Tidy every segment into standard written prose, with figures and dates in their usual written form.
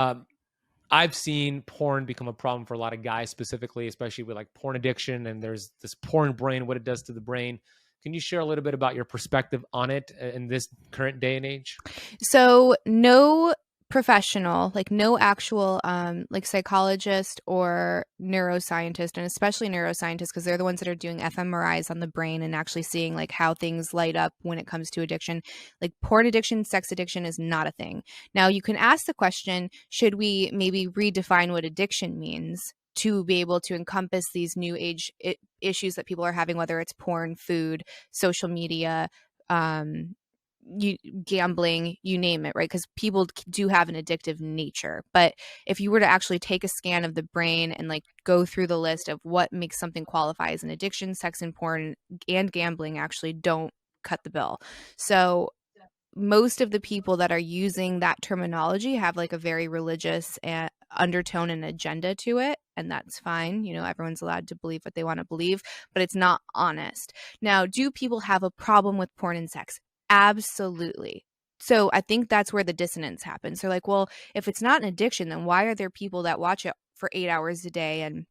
Um, I've seen porn become a problem for a lot of guys specifically, especially with like porn addiction, and there's this porn brain, what it does to the brain. Can you share a little bit about your perspective on it in this current day and age? So no professional, like no actual like psychologist or neuroscientist, and especially neuroscientists, because they're the ones that are doing fMRIs on the brain and actually seeing like how things light up when it comes to addiction. Like porn addiction, sex addiction is not a thing. Now you can ask the question, should we maybe redefine what addiction means to be able to encompass these new age issues that people are having, whether it's porn, food, social media, um, you gambling, you name it, right? Because people do have an addictive nature. But if you were to actually take a scan of the brain and like go through the list of what makes something qualify as an addiction, sex and porn and gambling actually don't cut the bill. So most of the people that are using that terminology have like a very religious undertone and agenda to it, and that's fine. You know, everyone's allowed to believe what they want to believe, but it's not honest. Now, do people have a problem with porn and sex? Absolutely. So I think that's where the dissonance happens. They're like, well, if it's not an addiction, then why are there people that watch it for 8 hours a day and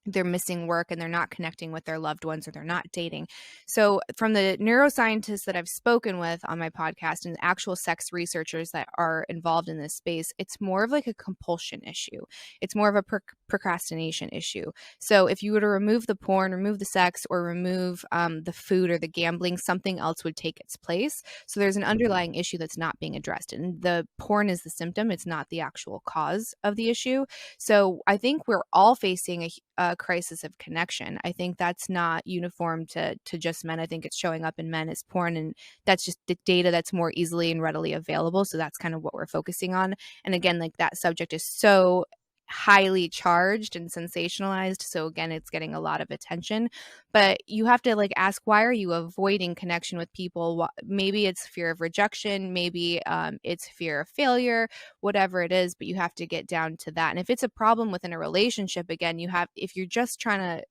they're missing work and they're not connecting with their loved ones or they're not dating? So from the neuroscientists that I've spoken with on my podcast and actual sex researchers that are involved in this space, it's more of like a compulsion issue. It's more of a procrastination issue. So if you were to remove the porn, remove the sex, or remove the food or the gambling, something else would take its place. So there's an underlying issue that's not being addressed, and the porn is the symptom. It's not the actual cause of the issue. So I think we're all facing a crisis of connection. I think that's not uniform to just men. I think it's showing up in men as porn, and that's just the data that's more easily and readily available. So that's kind of what we're focusing on. And again, like that subject is so highly charged and sensationalized. So again, it's getting a lot of attention, but you have to like ask, why are you avoiding connection with people? Maybe it's fear of rejection, maybe it's fear of failure, whatever it is, but you have to get down to that. And if it's a problem within a relationship, again, if you're just trying to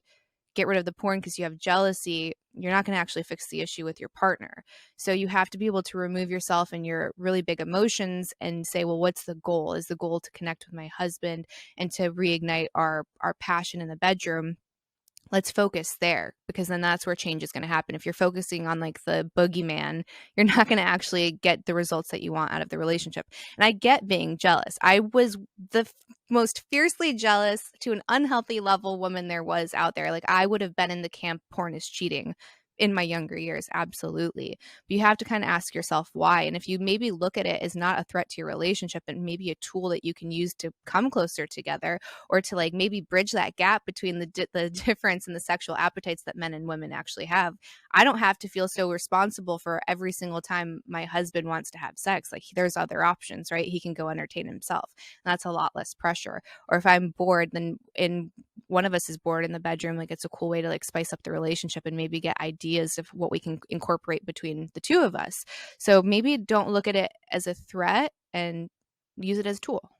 get rid of the porn because you have jealousy, you're not going to actually fix the issue with your partner. So you have to be able to remove yourself and your really big emotions and say, well, what's the goal? Is the goal to connect with my husband and to reignite our passion in the bedroom? Let's focus there, because then that's where change is going to happen. If you're focusing on like the boogeyman, you're not going to actually get the results that you want out of the relationship. And I get being jealous. I was the most fiercely jealous to an unhealthy level woman there was out there. Like I would have been in the camp porn is cheating in my younger years, absolutely. But you have to kind of ask yourself why. And if you maybe look at it as not a threat to your relationship and maybe a tool that you can use to come closer together, or to like maybe bridge that gap between the difference in the sexual appetites that men and women actually have. I don't have to feel so responsible for every single time my husband wants to have sex. Like there's other options, right? He can go entertain himself. And that's a lot less pressure. Or if I'm bored, then in one of us is bored in the bedroom, like it's a cool way to like spice up the relationship and maybe get ideas of what we can incorporate between the two of us. So maybe don't look at it as a threat and use it as a tool.